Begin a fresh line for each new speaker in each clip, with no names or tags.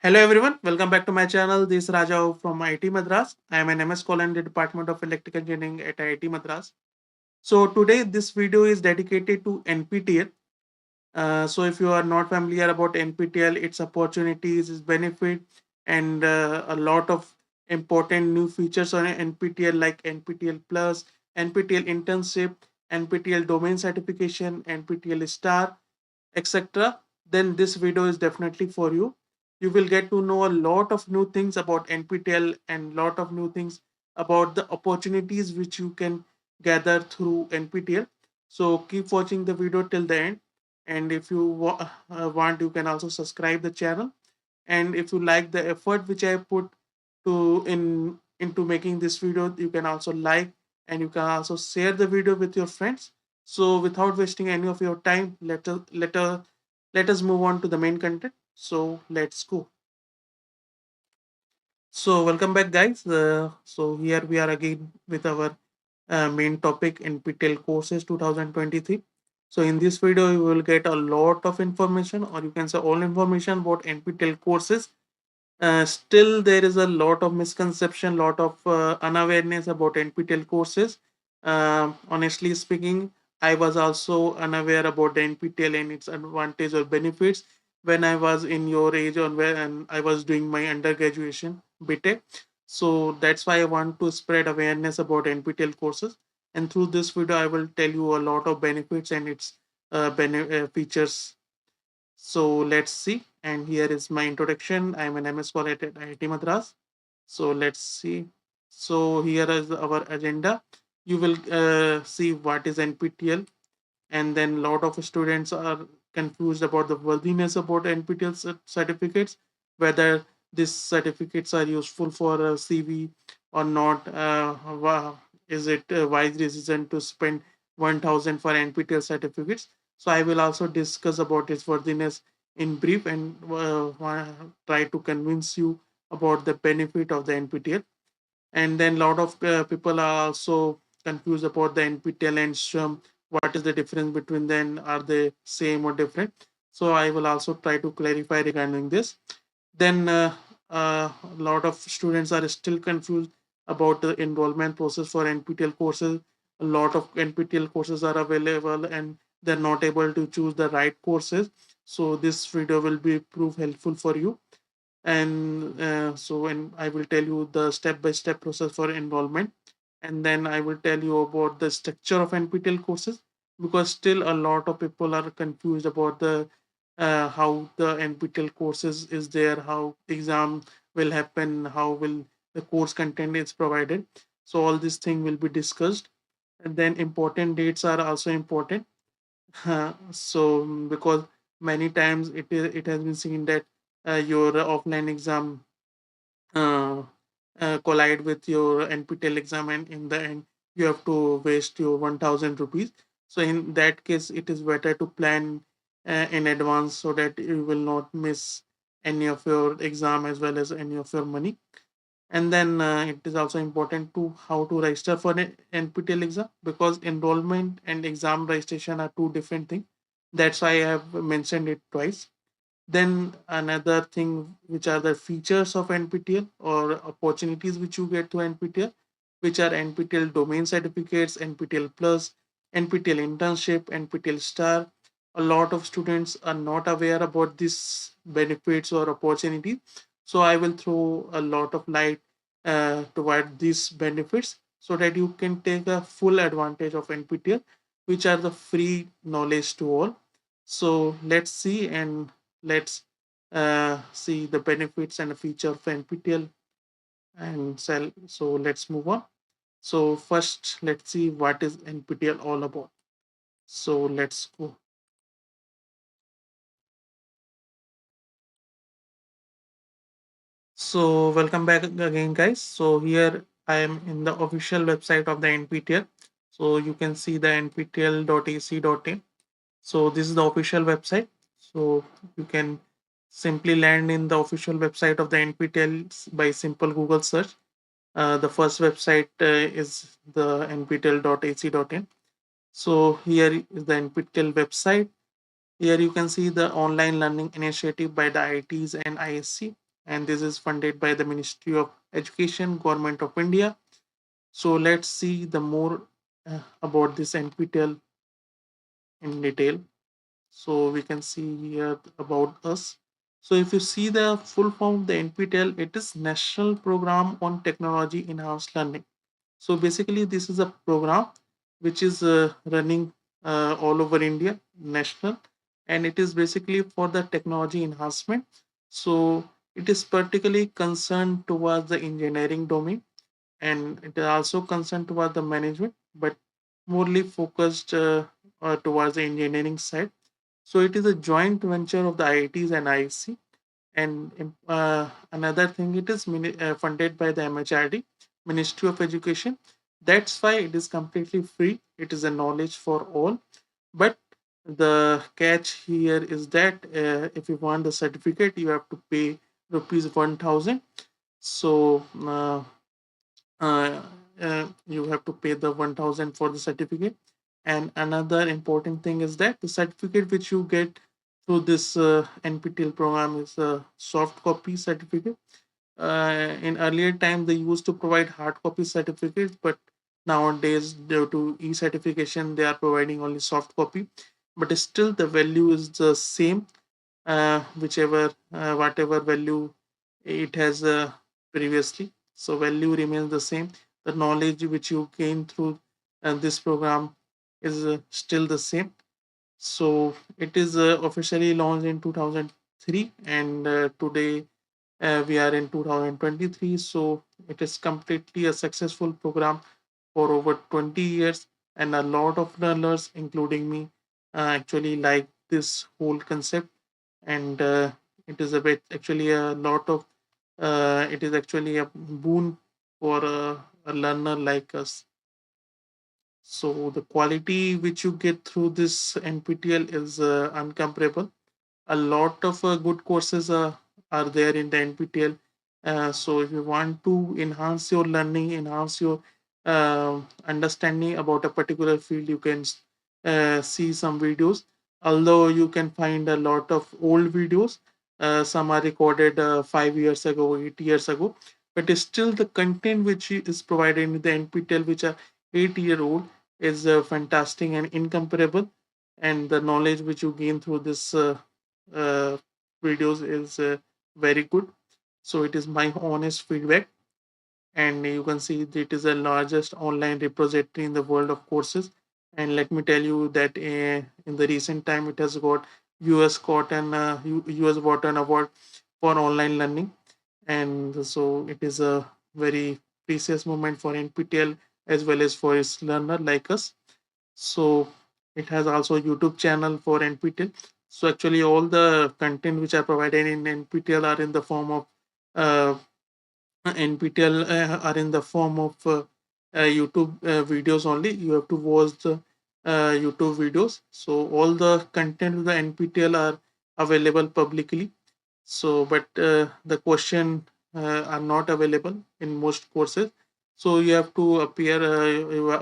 Hello everyone, welcome back to my channel. This is Raja from IIT Madras. I am an MS scholar in the Department of Electrical Engineering at IIT Madras. So today this video is dedicated to NPTEL. So if you are not familiar about NPTEL, its opportunities, its benefit, and a lot of important new features on NPTEL like NPTEL Plus, NPTEL Internship, NPTEL Domain Certification, NPTEL Star, etc., then this video is definitely for you. You will get to know a lot of new things about NPTEL and lot of new things about the opportunities which you can gather through NPTEL. So keep watching the video till the end. And if you want, you can also subscribe the channel. And if you like the effort which I put into making this video, you can also like and you can also share the video with your friends. So without wasting any of your time, let us move on to the main content. So let's go. So welcome back, guys. So here we are again with our main topic, NPTEL courses 2023. So in this video, you will get a lot of information, or you can say all information about NPTEL courses. Still, there is a lot of misconception, lot of unawareness about NPTEL courses. Honestly speaking, I was also unaware about the NPTEL and its advantage or benefits when I was in your age or when I was doing my undergraduation BTech. So that's why I want to spread awareness about NPTEL courses. And through this video, I will tell you a lot of benefits and its features. So let's see. And here is my introduction. I'm an MS scholar at IIT Madras. So let's see. So here is our agenda. You will see what is NPTEL, and then lot of students are confused about the worthiness about NPTEL certificates, whether these certificates are useful for a CV or not. Is it a wise decision to spend 1000 for NPTEL certificates? So I will also discuss about its worthiness in brief and try to convince you about the benefit of the NPTEL. And then a lot of people are also confused about the NPTEL and SWAM. What is the difference between them? Are they same or different? So I will also try to clarify regarding this. Then a lot of students are still confused about the enrollment process for NPTEL courses. A lot of NPTEL courses are available and they're not able to choose the right courses. So this video will be prove helpful for you. And and I will tell you the step by step process for enrollment, and then I will tell you about the structure of NPTEL courses, because still a lot of people are confused about the how the NPTEL courses is there, how exam will happen, how will the course content is provided. So all this thing will be discussed. And then important dates are also important. Because many times it has been seen that your offline exam uh, collide with your NPTEL exam, and in the end you have to waste your 1000 rupees. So in that case, it is better to plan in advance so that you will not miss any of your exam as well as any of your money. And then it is also important to how to register for an NPTEL exam, because enrollment and exam registration are two different things. That's why I have mentioned it twice. Then another thing, which are the features of NPTEL or opportunities which you get to NPTEL, which are NPTEL domain certificates, NPTEL Plus, NPTEL internship, NPTEL Star. A lot of students are not aware about these benefits or opportunities. So I will throw a lot of light toward these benefits so that you can take a full advantage of NPTEL, which are the free knowledge to all. So let's see, and let's see the benefits and the feature of NPTEL and sell. So let's move on. So first, let's see what is NPTEL all about. So let's go. So welcome back again, guys. So here I am in the official website of the NPTEL. So you can see the nptel.ac.in. So this is the official website. So you can simply land in the official website of the NPTEL by simple Google search. The first website is the nptel.ac.in. So here is the NPTEL website. Here you can see the online learning initiative by the IITs and IISc. and this is funded by the Ministry of Education, Government of India. So let's see the more about this NPTEL in detail. So we can see here about us. So if you see the full form of the NPTEL, it is National Program on Technology Enhanced Learning. So basically, this is a program which is running all over India, national, and it is basically for the technology enhancement. So it is particularly concerned towards the engineering domain, and it is also concerned towards the management, but morely focused towards the engineering side. So it is a joint venture of the IITs and IISc, and another thing, it is funded by the MHRD, Ministry of Education. That's why it is completely free. It is a knowledge for all. But the catch here is that if you want the certificate, you have to pay rupees 1,000. So uh, you have to pay the 1,000 for the certificate. And another important thing is that the certificate which you get through this NPTEL program is a soft copy certificate. In earlier time, they used to provide hard copy certificates, but nowadays, due to e-certification, they are providing only soft copy. But still, the value is the same, whichever whatever value it has previously. So value remains the same. The knowledge which you gain through this program is still the same. So it is officially launched in 2003, and today we are in 2023. So it is completely a successful program for over 20 years, and a lot of learners, including me, actually like this whole concept. And it is a bit actually a lot of it is actually a boon for a learner like us. So the quality which you get through this NPTEL is uncomparable. A lot of good courses are there in the NPTEL. So if you want to enhance your learning, enhance your understanding about a particular field, you can see some videos. Although you can find a lot of old videos, some are recorded 5 years ago, 8 years ago, but it's still the content which is provided in the NPTEL, which are 8 year old, is fantastic and incomparable. And the knowledge which you gain through this uh, videos is very good. So it is my honest feedback, and you can see that it is the largest online repository in the world of courses. And let me tell you that in the recent time, it has got US Wharton Award for online learning, and so it is a very precious moment for NPTEL as well as for its learner like us. So it has also a YouTube channel for NPTEL. So actually, all the content which are provided in NPTEL are in the form of uh, NPTEL are in the form of YouTube videos only. You have to watch the YouTube videos. So all the content of the NPTEL are available publicly. So, but the question are not available in most courses. So you have to appear,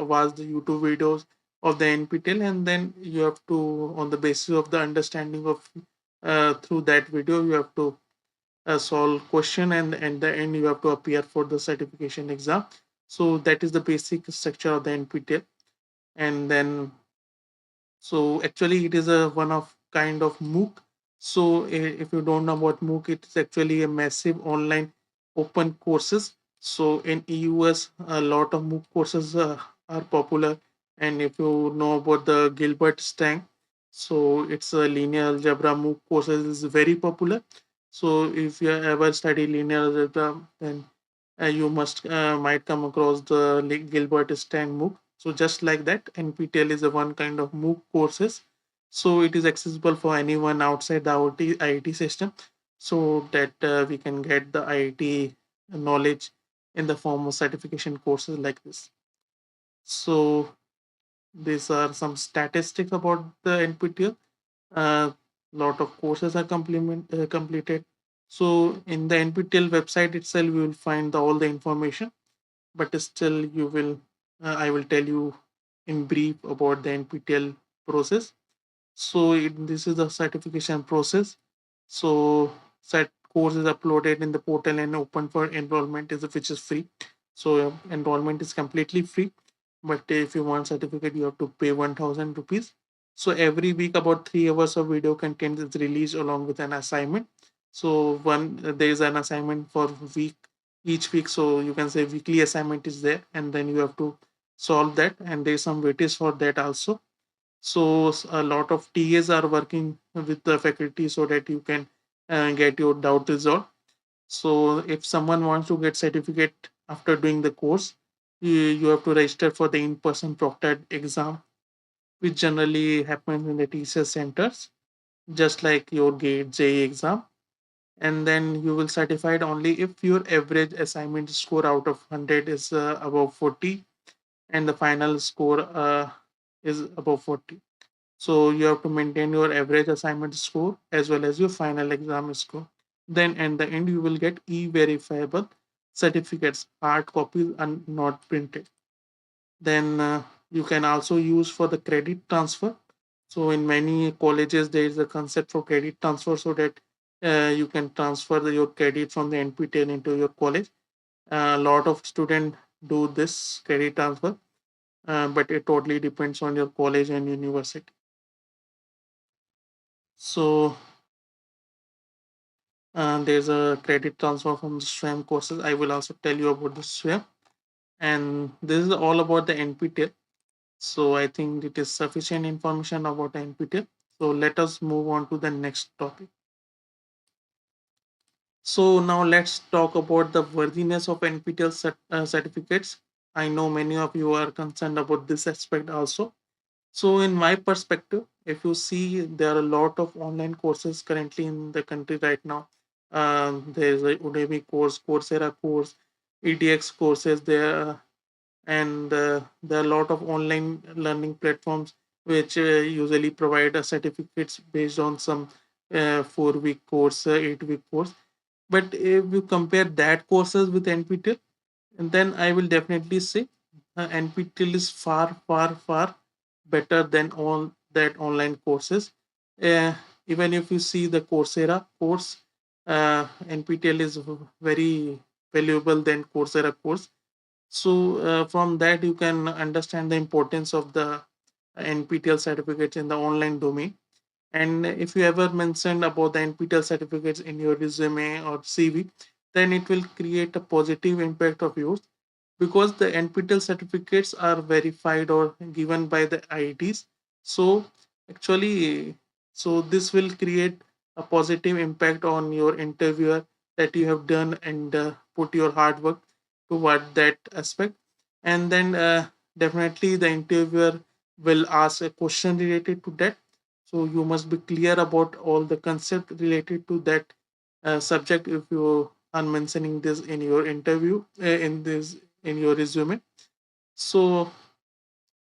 watch the YouTube videos of the NPTEL, and then you have to, on the basis of the understanding of through that video, you have to solve question, and at the end you have to appear for the certification exam. So that is the basic structure of the NPTEL. And then, so actually, it is a one of kind of MOOC. So if you don't know about MOOC, it's actually a massive online open courses. So in EUS, a lot of MOOC courses are popular. And if you know about the Gilbert Stang, so it's a linear algebra MOOC courses is very popular. So if you ever study linear algebra, then you must might come across the Gilbert Stang MOOC. So just like that, NPTEL is a one kind of MOOC courses. So it is accessible for anyone outside the IIT system, so that we can get the IIT knowledge in the form of certification courses like this. So these are some statistics about the NPTEL. A lot of courses are completed. So in the NPTEL website itself, you will find all the information, but still you will I will tell you in brief about the NPTEL process. So this is the certification process. So set course is uploaded in the portal and open for enrollment, is which is free. So enrollment is completely free, but if you want certificate, you have to pay 1,000 rupees. So every week, about 3 hours of video content is released along with an assignment. So one there is an assignment for week each week. So you can say weekly assignment is there, and then you have to solve that, and there's some weightage for that also. So a lot of TAs are working with the faculty so that you can get your doubt resolved. So if someone wants to get certificate after doing the course, you have to register for the in-person proctored exam, which generally happens in the teacher centers, just like your GATE JEE exam. And then you will certified only if your average assignment score out of 100 is above 40, and the final score is above 40. So you have to maintain your average assignment score as well as your final exam score. Then at the end, you will get e-verifiable certificates, hard copies and not printed. Then you can also use for the credit transfer. So in many colleges, there is a concept for credit transfer so that you can transfer your credit from the NPTEL into your college. A lot of students do this credit transfer, but it totally depends on your college and university. So there's a credit transfer from the Swayam courses. I will also tell you about the Swayam. And this is all about the NPTEL. So I think it is sufficient information about the NPTEL. So let us move on to the next topic. So now let's talk about the worthiness of NPTEL certificates. I know many of you are concerned about this aspect also. So, in my perspective, if you see, there are a lot of online courses currently in the country right now. There is a Udemy course, Coursera course, EDX courses there, and there are a lot of online learning platforms which usually provide certificates based on some 4 week course, 8 week course. But if you compare that courses with NPTEL, and then I will definitely say NPTEL is far, far, far better than all that online courses. Uh, Even if you see the Coursera course, NPTEL is very valuable than Coursera course. So from that you can understand the importance of the NPTEL certificates in the online domain. And if you ever mentioned about the NPTEL certificates in your resume or CV, then it will create a positive impact of yours, because the NPTEL certificates are verified or given by the IITs. So actually, so this will create a positive impact on your interviewer, that you have done and put your hard work toward that aspect. And then definitely the interviewer will ask a question related to that. So you must be clear about all the concept related to that subject if you are mentioning this in your interview, in your resume. So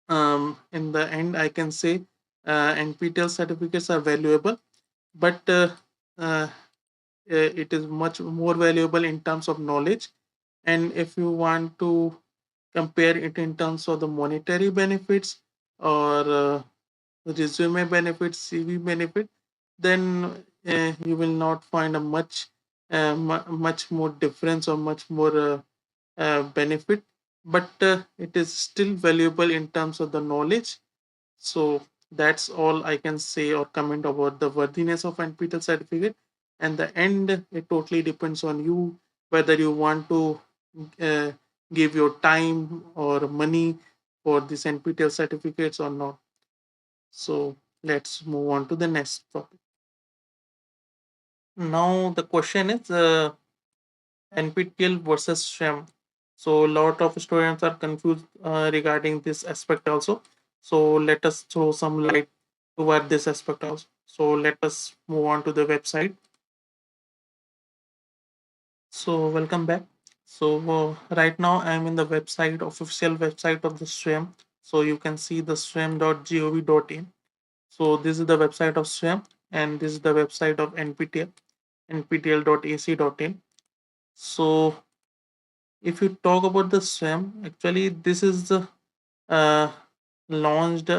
in the end, I can say NPTEL certificates are valuable, but uh, it is much more valuable in terms of knowledge. And if you want to compare it in terms of the monetary benefits or resume benefits, CV benefit, then you will not find a much more difference or much more benefit. But it is still valuable in terms of the knowledge. So that's all I can say or comment about the worthiness of NPTEL certificate. And the end, it totally depends on you whether you want to uh, give your time or money for these NPTEL certificates or not. So let's move on to the next topic. Now the question is NPTEL versus SHAM. So a lot of students are confused regarding this aspect also. So let us throw some light toward this aspect also. So let us move on to the website. So welcome back. So right now I am in the website, official website of the SWAM. So you can see the swam.gov.in. So this is the website of SWAM, and this is the website of NPTEL, nptel.ac.in. So if you talk about the SWAM, actually this is the uh, launched.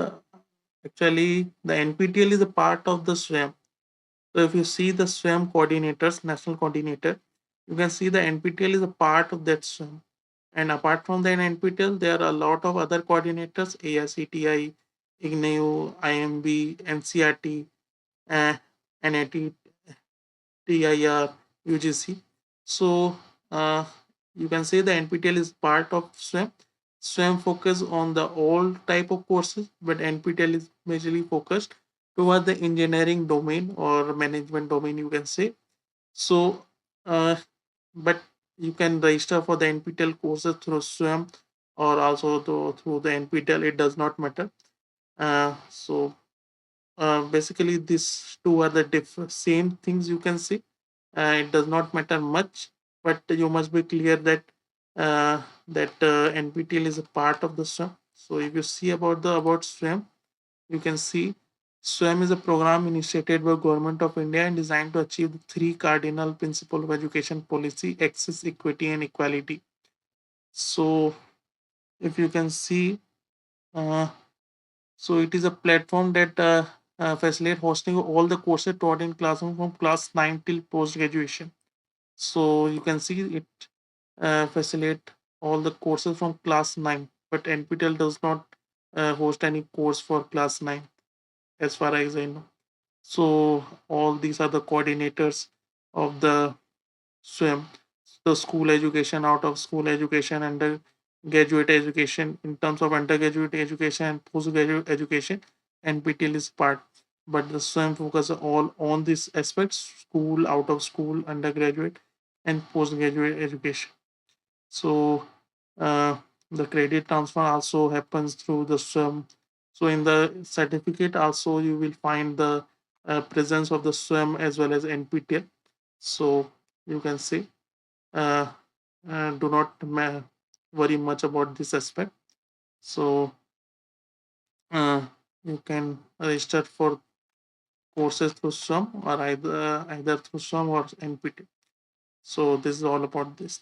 Actually, the NPTEL is a part of the SWAM. So if you see the SWAM coordinators, national coordinator, you can see the NPTEL is a part of that SWAM. And apart from that NPTEL, there are a lot of other coordinators, AICTI, IGNEU, IMB, NCRT, uh, NIT, TIR, UGC. So uh, you can say the NPTEL is part of SWAM. SWAM focus on the all type of courses, but NPTEL is majorly focused toward the engineering domain or management domain, you can say. So, but you can register for the NPTEL courses through SWAM or also through the NPTEL. It does not matter. Basically, these two are the same things, you can say. It does not matter much, but you must be clear that NPTEL is a part of the SWAM. So if you see about SWAM, you can see SWAM is a program initiated by Government of India and designed to achieve the three cardinal principles of education policy: access, equity, and equality. So if you can see, uh, so it is a platform that facilitate hosting all the courses taught in classroom from class 9 till post graduation. So you can see it facilitate all the courses from class 9, but NPTEL does not host any course for class 9 as far as I know. So all these are the coordinators of the SWIM, the school education, out of school education, undergraduate education. In terms of undergraduate education and postgraduate education, NPTEL is part. But the SWIM focus all on these aspects: school, out of school, undergraduate, and postgraduate education. So uh, the credit transfer also happens through the SWIM. So in the certificate also you will find the presence of the SWIM as well as NPTEL. So you can see, uh, do not worry much about this aspect. So uh, you can register for courses through SWIM or either through SWIM or NPTEL. So this is all about this.